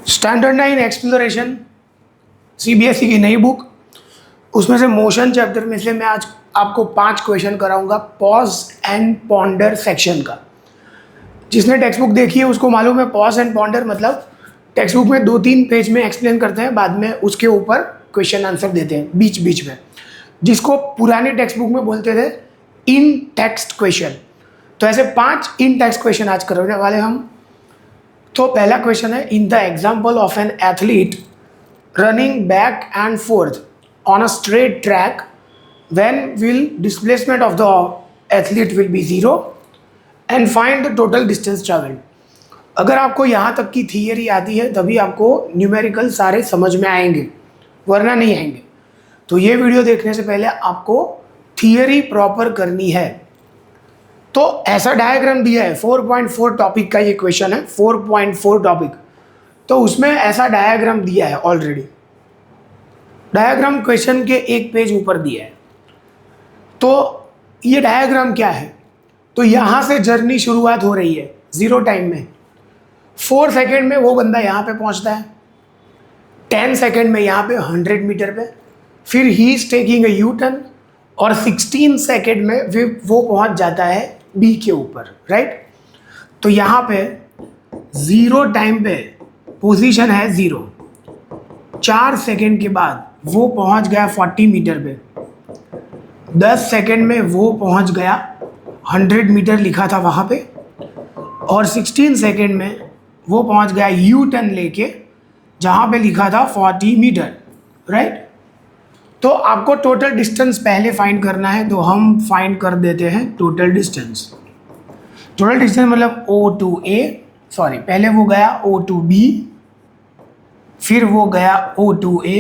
Standard 9 exploration CBSE की नई book, उसमें से मोशन चैप्टर में से मैं आज आपको 5 क्वेश्चन कराऊंगा पॉज एंड पॉन्डर सेक्शन का। जिसने टेक्स्ट बुक देखी है उसको मालूम है पॉज एंड पॉन्डर मतलब टेक्स्ट बुक में 2-3 पेज में एक्सप्लेन करते हैं, बाद में उसके ऊपर क्वेश्चन आंसर देते हैं बीच बीच में, जिसको पुराने टेक्स्ट बुक में बोलते थे इन टेक्स्ट क्वेश्चन। तो ऐसे 5 इन टेक्स्ट क्वेश्चन आज करने वाले हम। तो पहला क्वेश्चन है, in the example of an athlete running back and fourth on a straight track when will displacement of the athlete will be 0 and find the total distance traveled। अगर आपको यहाँ तक की थियरी आती है तभी आपको न्यूमेरिकल सारे समझ में आएंगे, वरना नहीं आएंगे। तो ये वीडियो देखने से पहले आपको थियरी प्रॉपर करनी है। तो ऐसा डायग्राम दिया है, 4.4 टॉपिक का ये क्वेश्चन है, 4.4 टॉपिक। तो उसमें ऐसा डायग्राम दिया है ऑलरेडी। डायग्राम क्वेश्चन के एक पेज ऊपर दिया है। तो ये डायग्राम क्या है, तो यहाँ से जर्नी शुरुआत हो रही है 0 टाइम में। 4 सेकेंड में वो बंदा यहाँ पे पहुँचता है, 10 सेकेंड में यहाँ पे 100 मीटर पे, फिर he is taking a U turn, और 16 सेकेंड में वो पहुँच जाता है बी के ऊपर, राइट। तो यहाँ पे 0 टाइम पे पोजीशन है 0। 4 सेकेंड के बाद वो पहुँच गया 40 मीटर पे, 10 सेकेंड में वो पहुंच गया 100 मीटर लिखा था वहाँ पे, और 16 सेकेंड में वो पहुंच गया यू टर्न लेके जहाँ पे लिखा था 40 मीटर, राइट। तो आपको टोटल डिस्टेंस पहले फाइंड करना है, तो हम फाइंड कर देते हैं टोटल डिस्टेंस। टोटल डिस्टेंस मतलब O to A, सॉरी पहले वो गया O to B, फिर वो गया O to A,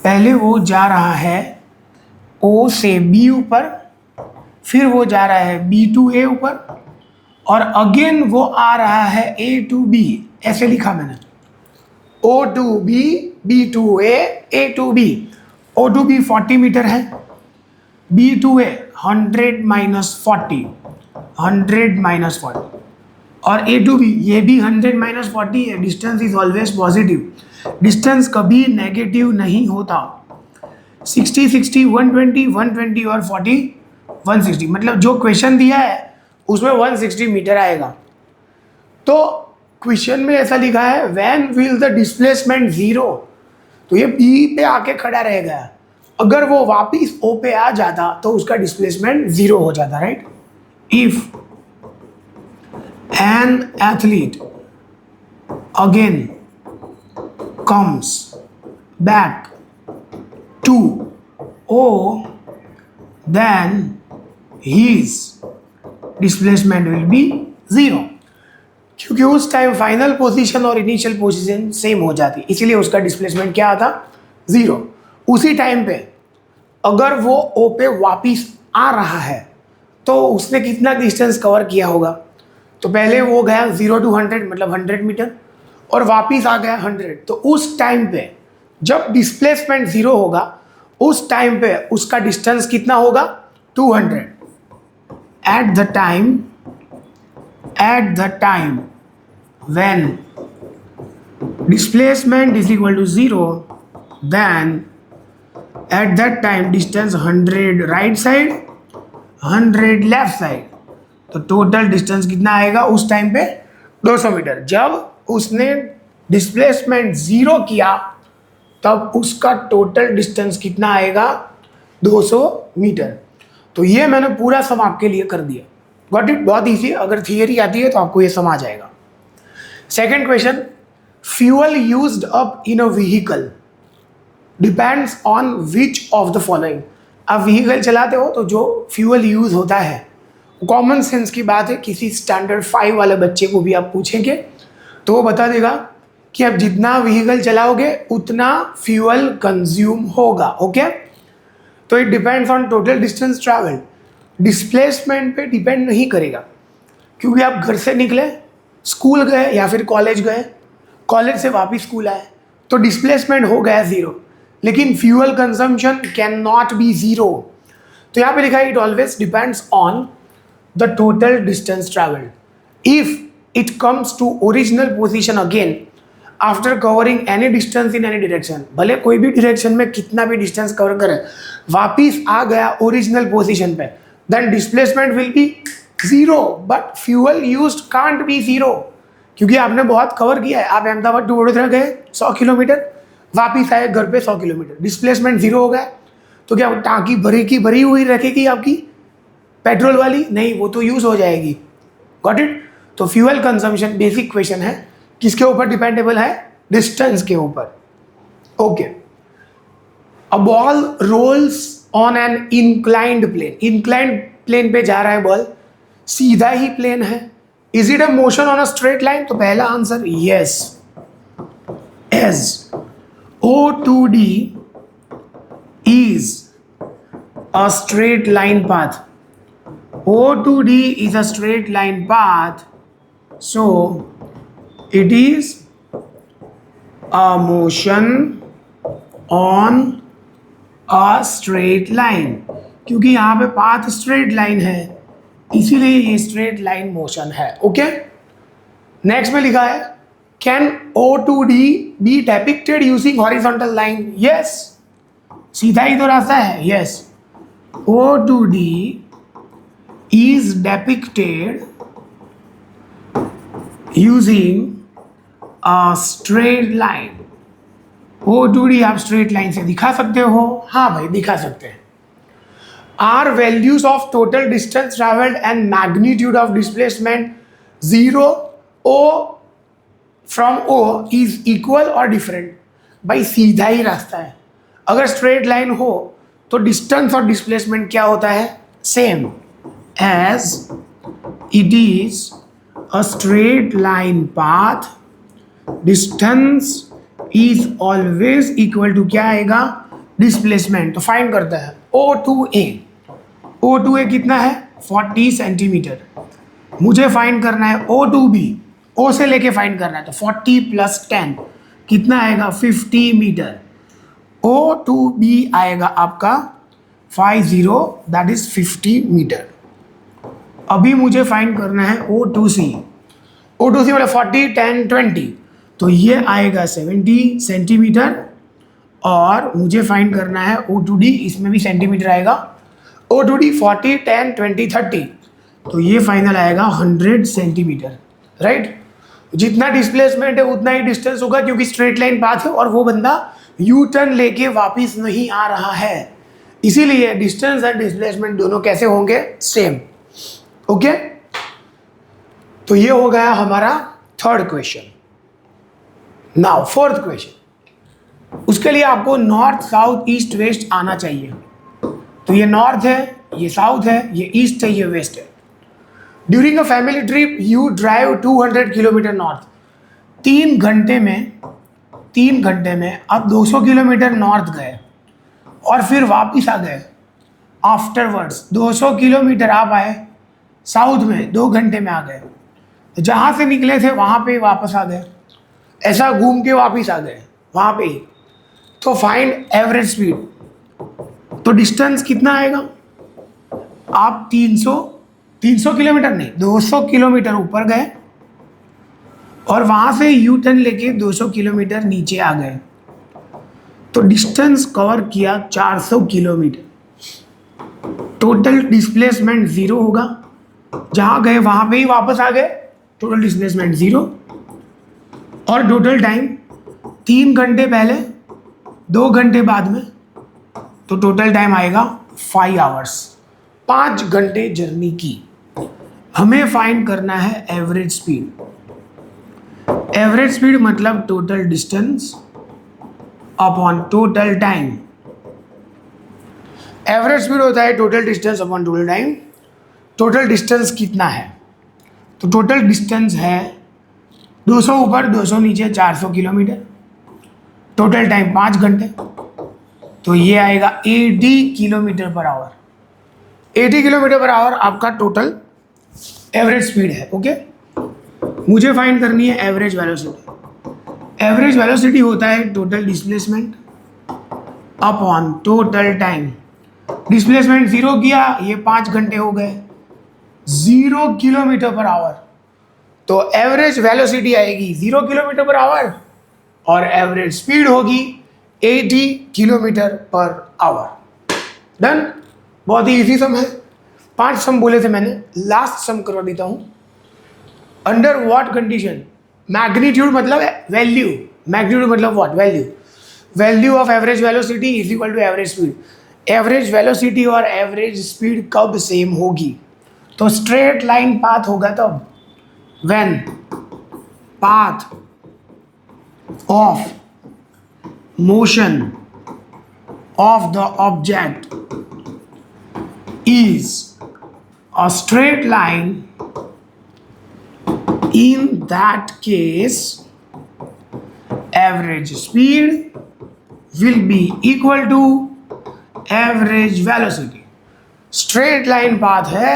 पहले वो जा रहा है O से B ऊपर, फिर वो जा रहा है B to A ऊपर, और अगेन वो आ रहा है A to B। ऐसे लिखा मैंने, O to B, B to A, A to B। O to B 40 metre है, B to A 100 - 40, 100 - 40, और A to B ये भी 100 - 40 है। Distance is always positive, distance कभी नेगेटिव नहीं होता। 60, 60, 120, 120 और 40, 160, मतलब जो क्वेश्चन दिया है उसमें 160 मीटर आएगा। तो क्वेश्चन में ऐसा लिखा है व्हेन विल द डिस्प्लेसमेंट 0, तो ये बी पे आके खड़ा रहेगा। अगर वो वापिस ओ पे आ जाता तो उसका डिस्प्लेसमेंट 0 हो जाता, right. If an athlete again comes back to O, then his displacement will be 0, क्योंकि उस टाइम फाइनल पोजीशन और इनिशियल पोजीशन सेम हो जाती, इसीलिए उसका डिस्प्लेसमेंट क्या आता 0। उसी टाइम पे अगर वो O पे वापिस आ रहा है तो उसने कितना डिस्टेंस कवर किया होगा, तो पहले वो गया 0 to 100 मतलब 100 मीटर, और वापिस आ गया 100। तो उस टाइम पे जब डिस्प्लेसमेंट 0 होगा उस टाइम पे उसका डिस्टेंस कितना होगा 200। At the time when displacement is equal to 0, then at that time distance 100 right side, 100 left side. तो टोटल डिस्टेंस कितना आएगा उस टाइम पे 200 मीटर। जब उसने डिस्प्लेसमेंट 0 किया तब उसका टोटल डिस्टेंस कितना आएगा 200 मीटर। तो ये मैंने पूरा सम आपके लिए कर दिया, गॉट इट। बहुत ईजी, अगर थियरी आती है तो आपको ये सम आ जाएगा। Second question, fuel used up in a vehicle depends on which of the following. आप व्हीकल चलाते हो तो जो फ्यूअल यूज होता है, कॉमन सेंस की बात है, किसी स्टैंडर्ड 5 वाले बच्चे को भी आप पूछेंगे तो वो बता देगा कि आप जितना व्हीकल चलाओगे उतना फ्यूअल कंज्यूम होगा, ओके। तो it depends on total distance travel, displacement पे डिपेंड नहीं करेगा, क्योंकि आप घर से निकले, स्कूल गए या फिर कॉलेज गए, कॉलेज से वापस स्कूल आए, तो डिस्प्लेसमेंट हो गया 0, लेकिन fuel consumption can not be 0। तो यहाँ पे लिखा है it always depends on the total distance travelled. If it comes to original position again after covering any distance in any direction. भले कोई भी direction में कितना भी distance cover करे, वापिस आ गया original position पे, then displacement will be zero, but fuel used can't be zero, क्योंकि आपने बहुत कवर किया है. आप अहमदाबाद टू वडोदरा गए 100 किलोमीटर, वापिस आए घर पे 100 किलोमीटर, डिस्प्लेसमेंट जीरो हो गया. तो क्या टांकी भरी की भरी हुई रखेगी आपकी पेट्रोल वाली? नहीं, वो तो यूज हो जाएगी. Got it? तो फ्यूल कंजम्पशन बेसिक क्वेश्चन है, किसके ऊपर डिपेंडेबल है? डिस्टेंस के ऊपर. Okay. A ball rolls on an inclined plane. Inclined plane पे जा रहा है बॉल, सीधा ही प्लेन है. Is it a motion on a straight line? तो पहला answer yes. As O2D is a straight line path. O2D is a straight line path, so it is a motion on a straight line. क्योंकि यहाँ पे path straight line है, इसीलिए ये straight line motion है. Okay. Next में लिखा है, can O2D be depicted using horizontal line? Yes. सीधा ही तो रास्ता है. Yes. O2D is depicted using a straight line. O2D आप स्ट्रेट लाइन से दिखा सकते हो? हाँ भाई, दिखा सकते हैं. Are values of total distance traveled and magnitude of displacement 0 O from O is equal और डिफरेंट? भाई सीधा ही रास्ता है. अगर स्ट्रेट लाइन हो तो डिस्टेंस और डिस्प्लेसमेंट क्या होता है? Same. As it is a straight line path, distance is always equal to क्या आएगा? डिस्प्लेसमेंट. तो फाइंड करता है O2A. O2A कितना है? 40 सेंटीमीटर. मुझे फाइंड करना है O2B. O से लेके फाइंड करना है, तो 40 + 10 कितना आएगा? 50 मीटर. O2B आएगा आपका 50, दैट इज 50 मीटर. अभी मुझे फाइंड करना है O2C. O2C मतलब 40, 10, 20, तो ये आएगा 70 सेंटीमीटर. और मुझे फाइंड करना है O2D, इसमें भी सेंटीमीटर आएगा. O2D 40, 10, 20, 30, तो ये फाइनल आएगा 100 सेंटीमीटर. राइट. जितना डिस्प्लेसमेंट है उतना ही डिस्टेंस होगा, क्योंकि स्ट्रेट लाइन पाथ है और वो बंदा यू टर्न लेके वापस नहीं आ रहा है, इसीलिए डिस्टेंस एंड डिस्प्लेसमेंट दोनों कैसे होंगे? सेम. ओके. तो ये हो गया हमारा third question. Now fourth question. उसके लिए आपको नॉर्थ, साउथ, ईस्ट, वेस्ट आना चाहिए. तो ये नॉर्थ है, ये साउथ है, ये ईस्ट है, ये वेस्ट है. During a family trip you drive 200 kilometre north. 3 घंटे में आप 200 किलोमीटर नॉर्थ गए और फिर वापस आ गए. आफ्टरवर्ड्स 200 किलोमीटर आप आए साउथ में, 2 घंटे में आ गए. जहाँ से निकले थे वहाँ पे वापस आ गए, ऐसा घूम के वापस आ गए वहाँ पे ही. तो फाइंड एवरेज स्पीड. तो डिस्टेंस कितना आएगा? आप 300 किलोमीटर नहीं, 200 किलोमीटर ऊपर गए और वहाँ से यू टर्न लेके 200 किलोमीटर नीचे आ गए, तो डिस्टेंस कवर किया 400 किलोमीटर. टोटल डिस्प्लेसमेंट 0 होगा. जहाँ गए वहाँ पे ही वापस आ गए, टोटल डिस्प्लेसमेंट 0. और टोटल टाइम 3 घंटे पहले, 2 घंटे बाद में, तो टोटल टाइम आएगा 5 आवर्स. 5 घंटे जर्नी की. हमें फाइंड करना है एवरेज स्पीड. एवरेज स्पीड मतलब total distance upon total time. Average speed होता है total distance upon total time. Total distance कितना है? तो टोटल डिस्टेंस है 200 ऊपर 200 नीचे 400 किलोमीटर. टोटल टाइम 5 घंटे, तो ये आएगा 80 kilometre per hour. 80 kilometre per hour आपका टोटल एवरेज स्पीड है. ओके. मुझे फाइंड करनी है एवरेज वेलोसिटी. एवरेज वेलोसिटी होता है total displacement upon total time. Displacement 0 किया, ये 5 घंटे हो गए. 0 किलोमीटर पर आवर, तो एवरेज वेलोसिटी आएगी 0 किलोमीटर पर आवर और एवरेज स्पीड होगी 80 किलोमीटर पर आवर। डन। बहुत ही इजी सम है। 5 सम बोले थे मैंने, लास्ट सम करवा देता हूं। अंडर व्हाट कंडीशन, मैग्नीट्यूड मतलब वैल्यू, मैग्नीट्यूड मतलब what, value of average velocity is equal to average speed. Average velocity और एवरेज स्पीड कब सेम होगी? तो स्ट्रेट लाइन पाथ होगा तब, when path of motion of the object is a straight line. In that case, average speed will be equal to average velocity. Straight line path है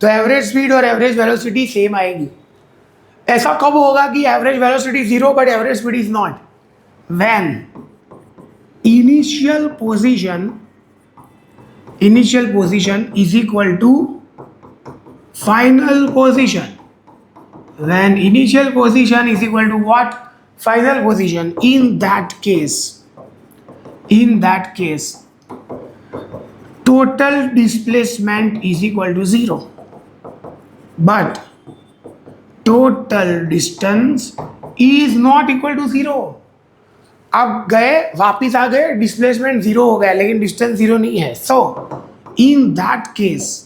तो average speed और average velocity same आएगी। ऐसा कब होगा कि average velocity 0 but average speed is not? When initial position is equal to final position. When initial position is equal to what? Final position. In that case total displacement is equal to 0 but total distance is not equal to 0. अब गए, वापिस आ गए, displacement 0 हो गया लेकिन distance 0 नहीं है। So in that case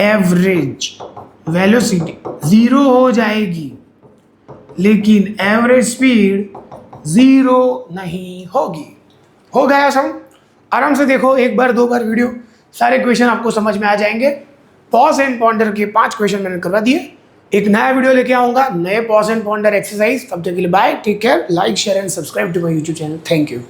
average velocity 0 हो जाएगी लेकिन एवरेज स्पीड 0 नहीं होगी। हो गया सम? आराम से देखो, एक बार 2 बार वीडियो, सारे क्वेश्चन आपको समझ में आ जाएंगे। पॉज एंड पॉन्डर के 5 क्वेश्चन मैंने करवा दिए। एक नया वीडियो लेके आऊंगा, नए पॉज एंड पॉन्डर एक्सरसाइज। तब तक के लिए bye, take care, like share and subscribe to my YouTube channel. Thank you.